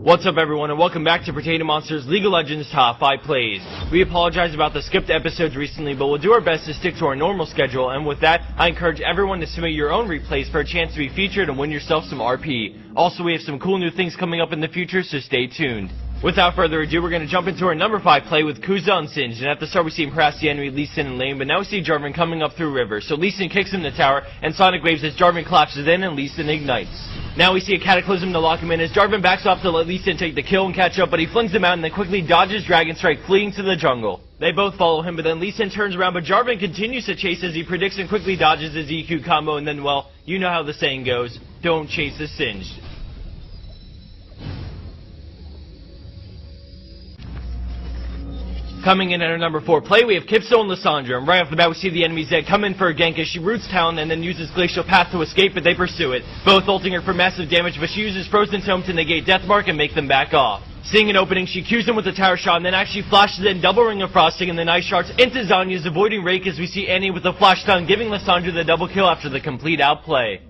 What's up everyone and welcome back to Potato Monster's League of Legends Top 5 Plays. We apologize about the skipped episodes recently, but we'll do our best to stick to our normal schedule, and with that, I encourage everyone to submit your own replays for a chance to be featured and win yourself some RP. Also, we have some cool new things coming up in the future, so stay tuned. Without further ado, we're going to jump into our number 5 play with Kuza Unsinged, and at the start we see him harass the enemy Lee Sin in lane, but now we see Jarvan coming up through river, so Lee Sin kicks in the tower, and Sonic waves as Jarvan collapses in and Lee Sin ignites. Now we see a Cataclysm to lock him in as Jarvan backs off to let Lee Sin take the kill and catch up, but he flings him out and then quickly dodges Dragon Strike, fleeing to the jungle. They both follow him, but then Lee Sin turns around, but Jarvan continues to chase as he predicts and quickly dodges his EQ combo, and then, well, you know how the saying goes, don't chase the singed. Coming in at our number 4 play, we have Kipso and Lissandra, and right off the bat we see the enemy Zed come in for a gank as she roots Talon and then uses Glacial Path to escape, but they pursue it, both ulting her for massive damage, but she uses Frozen Tome to negate Deathmark and make them back off. Seeing an opening, she cues him with a tower shot and then actually flashes in double ring of frosting and then ice shards into Zanya's, avoiding Rake as we see Annie with a flash stun, giving Lissandra the double kill after the complete outplay.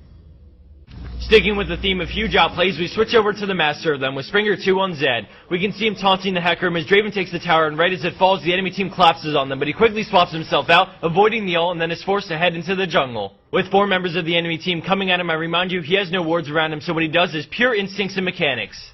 Sticking with the theme of huge outplays, we switch over to the master of them with Springer 2 on Zed. We can see him taunting the Hecarim as Draven takes the tower, and right as it falls, the enemy team collapses on them, but he quickly swaps himself out, avoiding the ult, and then is forced to head into the jungle. With 4 members of the enemy team coming at him, I remind you, he has no wards around him, so what he does is pure instincts and mechanics.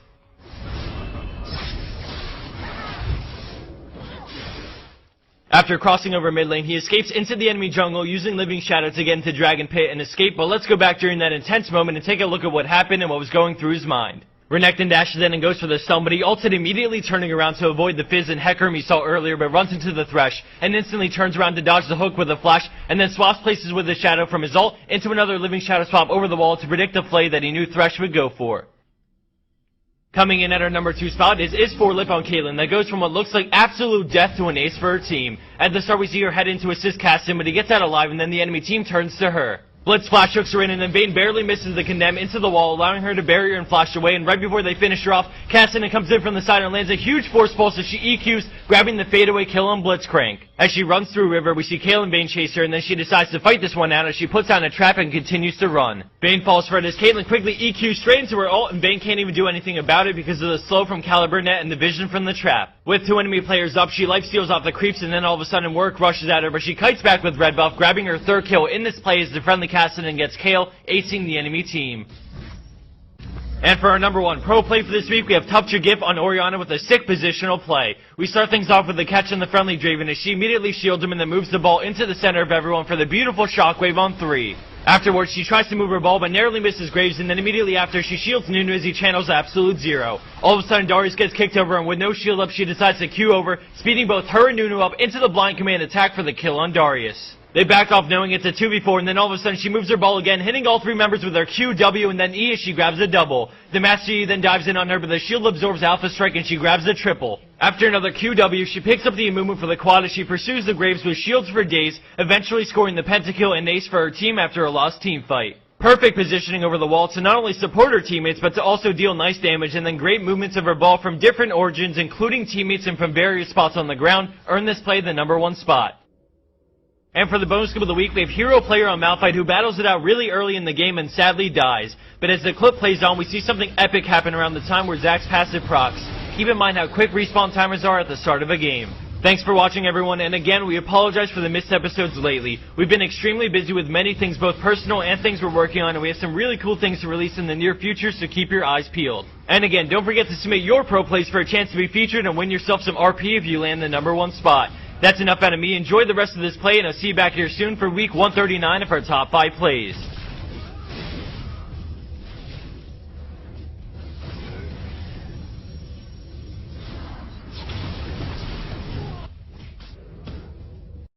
After crossing over mid lane, he escapes into the enemy jungle using Living Shadow to get into Dragon Pit and escape, but let's go back during that intense moment and take a look at what happened and what was going through his mind. Renekton dashes in and goes for the stun, but he ulted immediately, turning around to avoid the Fizz and Hecarim he saw earlier, but runs into the Thresh and instantly turns around to dodge the hook with a flash, and then swaps places with the Shadow from his ult into another Living Shadow swap over the wall to predict the play that he knew Thresh would go for. Coming in at our number 2 spot is Is4Lip on Caitlyn that goes from what looks like absolute death to an ace for her team. At the start we see her head into assist Cassin, but he gets out alive and then the enemy team turns to her. Blitz flash hooks her in and then Vayne barely misses the condemn into the wall, allowing her to bury her and flash away, and right before they finish her off, Cassin comes in from the side and lands a huge force pulse as she EQs, grabbing the fadeaway kill on Blitzcrank. As she runs through river, we see Caitlyn Vayne chase her, and then she decides to fight this one out as she puts down a trap and continues to run. Vayne falls for it as Caitlyn quickly EQs straight into her ult, and Vayne can't even do anything about it because of the slow from Caliber Net and the vision from the trap. With 2 enemy players up, she lifesteals off the creeps, and then all of a sudden Work rushes at her, but she kites back with red buff, grabbing her 3rd kill in this play as the friendly Cassin gets Kale, acing the enemy team. And for our number 1 pro play for this week, we have Tupcha Gif on Orianna with a sick positional play. We start things off with the catch on the friendly Draven as she immediately shields him and then moves the ball into the center of everyone for the beautiful shockwave on 3. Afterwards, she tries to move her ball but narrowly misses Graves, and then immediately after, she shields Nunu as he channels Absolute Zero. All of a sudden, Darius gets kicked over, and with no shield up, she decides to Q over, speeding both her and Nunu up into the blind command attack for the kill on Darius. They back off knowing it's a 2v4, and then all of a sudden she moves her ball again, hitting all 3 members with her Q, W, and then E as she grabs a double. The Master Yi then dives in on her, but the shield absorbs Alpha Strike and she grabs a triple. After another QW, she picks up the Amumu for the quad as she pursues the Graves with shields for days, eventually scoring the pentakill and ace for her team after a lost team fight. Perfect positioning over the wall to not only support her teammates, but to also deal nice damage, and then great movements of her ball from different origins, including teammates and from various spots on the ground, earn this play the number 1 spot. And for the bonus clip of the week, we have Hero Player on Malphite who battles it out really early in the game and sadly dies. But as the clip plays on, we see something epic happen around the time where Zack's passive procs. Keep in mind how quick respawn timers are at the start of a game. Thanks for watching everyone, and again, we apologize for the missed episodes lately. We've been extremely busy with many things, both personal and things we're working on, and we have some really cool things to release in the near future, so keep your eyes peeled. And again, don't forget to submit your pro plays for a chance to be featured and win yourself some RP if you land the number 1 spot. That's enough out of me. Enjoy the rest of this play, and I'll see you back here soon for week 139 of our top 5 plays.